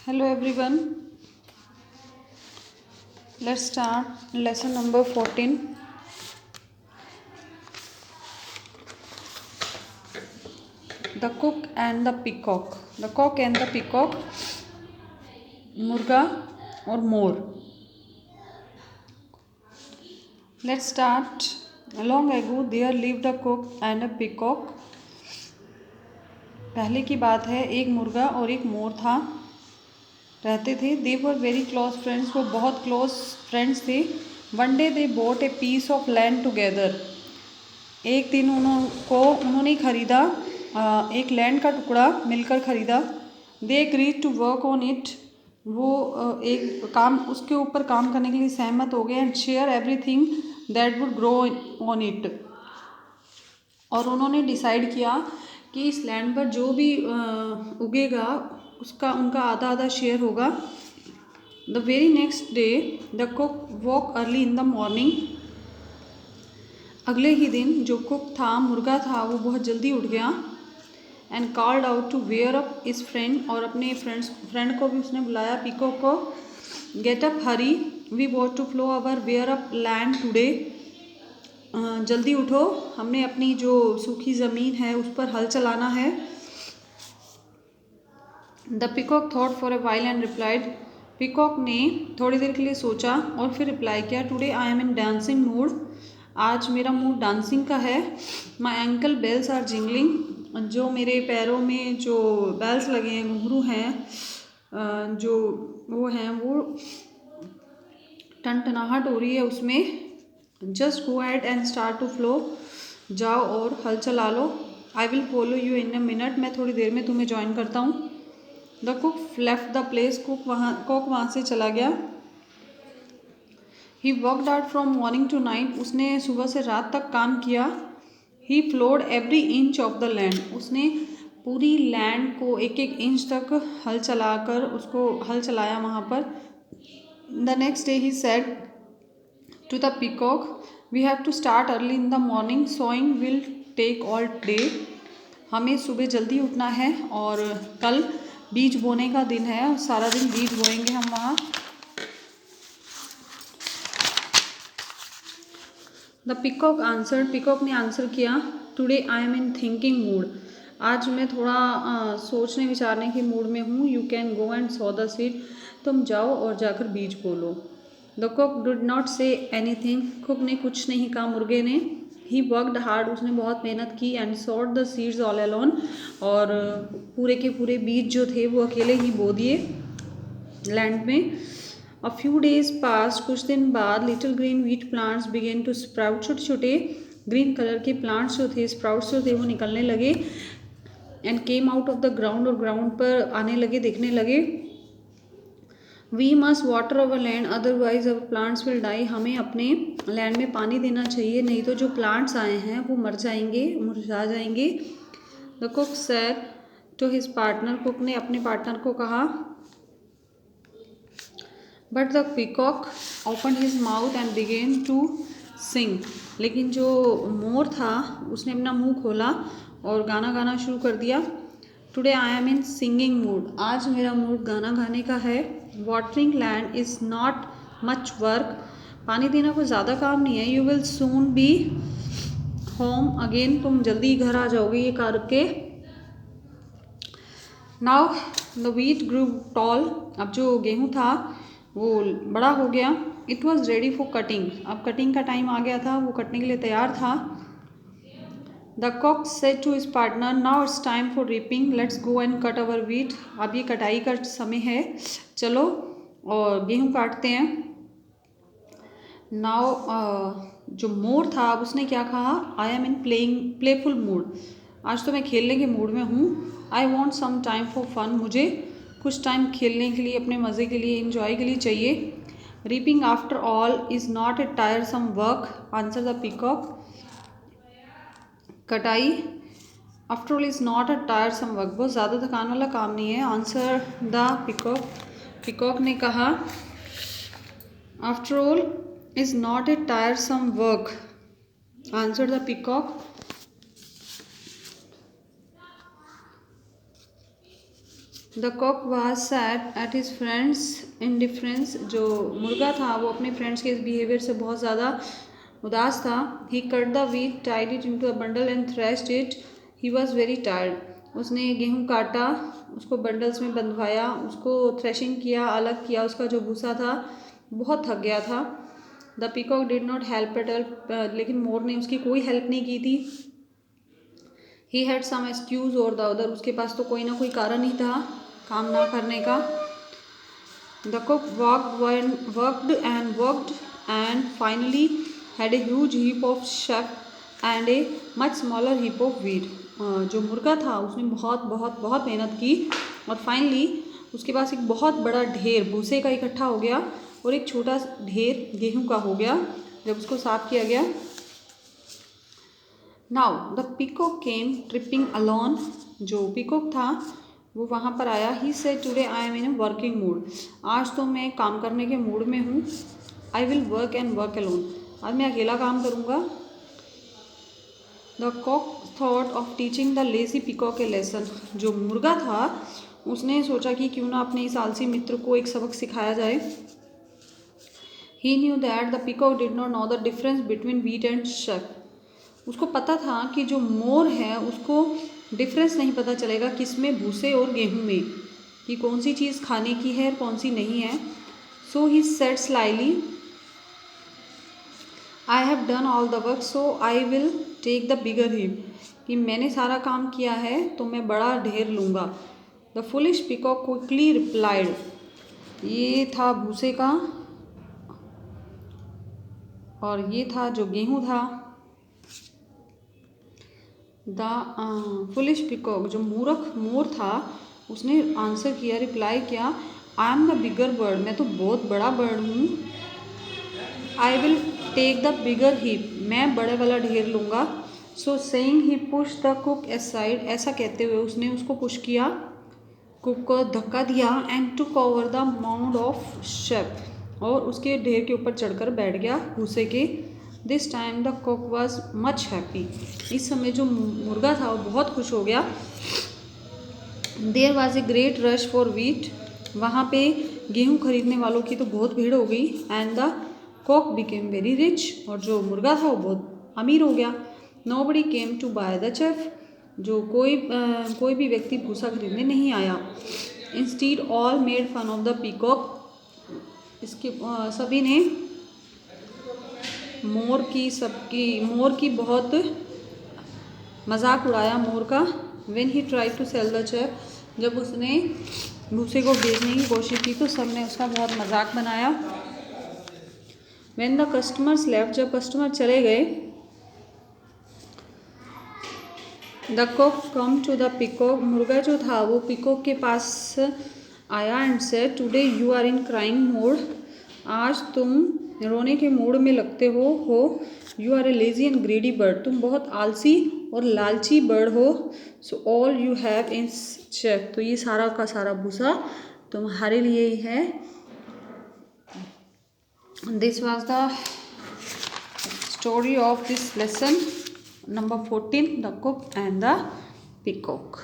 Hello everyone. Let's start lesson number 14. The cook and the peacock. The cock and the peacock. मुर्गा और मोर. Let's start. Long ago there lived a cook and a peacock. पहले की बात है, एक मुर्गा और एक मोर था, रहते थे. They were very close friends. वो बहुत क्लोज फ्रेंड्स थे. One day they bought a piece of land together. एक दिन उन्होंने खरीदा, एक लैंड का टुकड़ा मिलकर खरीदा. They agreed to work on it. वो एक काम उसके ऊपर काम करने के लिए सहमत हो गए. And share everything that would grow on it. और उन्होंने डिसाइड किया कि इस लैंड पर जो भी उगेगा उसका उनका आधा आधा शेयर होगा. The very next day the cook walk early in the morning. अगले ही दिन जो कुक था, मुर्गा था, वो बहुत जल्दी उठ गया. And called out to where up is friend. और अपने फ्रेंड को भी उसने बुलाया, पीकॉक को. Get up hurry, we want to flow our where up land today. जल्दी उठो, हमने अपनी जो सूखी ज़मीन है उस पर हल चलाना है. The peacock thought for a while and replied. Peacock ने थोड़ी देर के लिए सोचा और फिर रिप्लाई किया, today I am in dancing mood. आज मेरा मूड डांसिंग का है. माई एंकल बेल्स आर जिंगलिंग. जो मेरे पैरों में जो बेल्स लगे हैं, घुंघरू हैं, जो वो हैं, वो टनटनाहट हो रही है उसमें. Just go at and start to plough. जाओ और हल चला लो. I will follow you in a minute. मैं थोड़ी देर में तुम्हें ज्वाइन करता हूँ. The cook left the place. Cook वहाँ से चला गया. He worked out from morning to night. उसने सुबह से रात तक काम किया. He ploughed every inch of the land. उसने पूरी लैंड को एक एक इंच तक हल चलाकर उसको हल चलाया वहाँ पर. The next day he said to the peacock, we have to start early in the morning. Sowing will take all day. हमें सुबह जल्दी उठना है और कल बीज बोने का दिन है. सारा दिन बीज बोएंगे हम वहाँ. The peacock answer. पीकॉक ने आंसर किया, today I am in thinking mood. आज मैं थोड़ा सोचने विचारने के मूड में हूँ. You can go and sow the seed. तुम जाओ और जाकर बीज बोलो. The cook did not say anything. Cook ने कुछ नहीं कहा मुर्गे ने. He worked hard. उसने बहुत मेहनत की. And sought the seeds all alone. और पूरे के पूरे बीज जो थे वो अकेले ही बो दिए लैंड में. A few days pass. कुछ दिन बाद little green wheat plants began to sprout. छोटे छोटे ग्रीन कलर के प्लांट्स जो थे, स्प्राउट्स जो थे, वो निकलने लगे. And came out of the ground. और ग्राउंड पर आने लगे, दिखने लगे. We must water our land otherwise our plants will die. हमें अपने लैंड में पानी देना चाहिए, नहीं तो जो प्लांट्स आए हैं वो मर जाएंगे, मुरझा जाएंगे. The cook said to his partner. Cook ने अपने पार्टनर को कहा. But the peacock open his mouth and began to sing. लेकिन जो मोर था उसने अपना मुंह खोला और गाना गाना शुरू कर दिया. Today I am in singing mood. आज मेरा मूड गाना गाने का है. Watering land is not much work. पानी देना कोई ज़्यादा काम नहीं है. You will soon be home again. तुम जल्दी घर आ जाओगे ये करके. Now the wheat grew tall. अब जो गेहूँ था वो बड़ा हो गया. It was ready for cutting. अब कटिंग का टाइम आ गया था, वो कटने के लिए तैयार था. The cock said to his partner, now it's time for reaping. Let's go and cut our wheat. अब ये कटाई का समय है, चलो और गेहूँ काटते हैं. नाउ जो मोर था अब उसने क्या कहा, I am in playful mood. आज तो मैं खेलने के मूड में हूँ. I want some time for fun. मुझे कुछ टाइम खेलने के लिए, अपने मज़े के लिए, इंजॉय के लिए चाहिए. Reaping after all is not a tiresome work. Answer the peacock. कटाई after all is not a tiresome work. बहुत ज़्यादा थकान वाला काम नहीं है. Answer the peacock. पीकॉक ने कहा, after all is not a tiresome work. Answer the peacock. The cock was sad at his friend's indifference. जो मुर्गा था वो अपने फ्रेंड्स के इस बिहेवियर से बहुत ज़्यादा उदास था। He cut the wheat, tied it into a bundle and threshed it. He was very tired. उसने गेहूँ काटा, उसको बंडल्स में बंधवाया, उसको थ्रेशिंग किया, अलग किया, उसका जो भूसा था, बहुत थक गया था। The peacock did not help at all. लेकिन मोर ने उसकी कोई हेल्प नहीं की थी। ही हैड सम एक्सक्यूज और द अदर। उसके पास तो कोई ना कोई कारण ही था काम ना करने का। The cook worked and finally had a huge heap of chaff and a much smaller heap of wheat। जो मुर्गा था उसने बहुत बहुत बहुत मेहनत की और फाइनली उसके पास एक बहुत बड़ा ढेर भूसे का इकट्ठा हो गया और एक छोटा ढेर गेहूं का हो गया जब उसको साफ किया गया। Now the peacock came tripping alone. जो पीकॉक था वो वहाँ पर आया। He said today I am in a working mood. आज तो मैं काम करने के मूड में हूँ। I will work and work alone. आज मैं अकेला काम करूँगा। The cock thought of teaching the lazy peacock a lesson. जो मुर्गा था उसने सोचा कि क्यों ना अपने इस आलसी मित्र को एक सबक सिखाया जाए। He knew that the peacock did not know the difference between wheat and chaff. उसको पता था कि जो मोर है उसको डिफरेंस नहीं पता चलेगा किसमें, भूसे और गेहूं में, कि कौन सी चीज़ खाने की है और कौन सी नहीं है। So he said slyly I have done all the work so I will take the bigger heap. कि मैंने सारा काम किया है तो मैं बड़ा ढेर लूँगा। The foolish peacock quickly replied. ये था भूसे का और ये था जो गेहूं था। द फुलिश पीकॉक जो मूर्ख मोर था उसने आंसर किया, रिप्लाई किया, I am the bigger bird. मैं तो बहुत बड़ा बर्ड हूँ। I will take the bigger heap. मैं बड़े वाला ढेर लूँगा। So saying he push the cook aside. ऐसा कहते हुए उसने उसको पुश किया, कुक को धक्का दिया, and took over the mound of chef. और उसके ढेर के ऊपर चढ़कर बैठ गया भूसे के। This time the cook was much happy. इस समय जो मुर्गा था वो बहुत खुश हो गया। There was a great rush for wheat. वहाँ पे गेहूँ खरीदने वालों की तो बहुत भीड़ हो गई। And the cock became very rich. और जो मुर्गा था वो बहुत अमीर हो गया। Nobody came to buy the chaff. जो कोई भी व्यक्ति भूसा खरीदने नहीं आया। Instead all made fun of the peacock. इसके सभी ने मोर की बहुत मजाक उड़ाया मोर का। When he try to sell the chaff. जब उसने भूसे को बेचने की कोशिश की तो सब ने उसका बहुत मजाक बनाया। When the customers left. जब कस्टमर चले गए, the cock come to the peacock. मुर्गा जो था वो पीकॉक के पास आया and said today you are in crying mode. आज तुम रोने के मूड में लगते हो। You are a lazy and greedy bird. तुम बहुत आलसी और लालची बर्ड हो। So all you have in chaff. तो ये सारा का सारा भूसा तुम्हारे लिए ही है। This was the story of this lesson number 14, the cook and the peacock.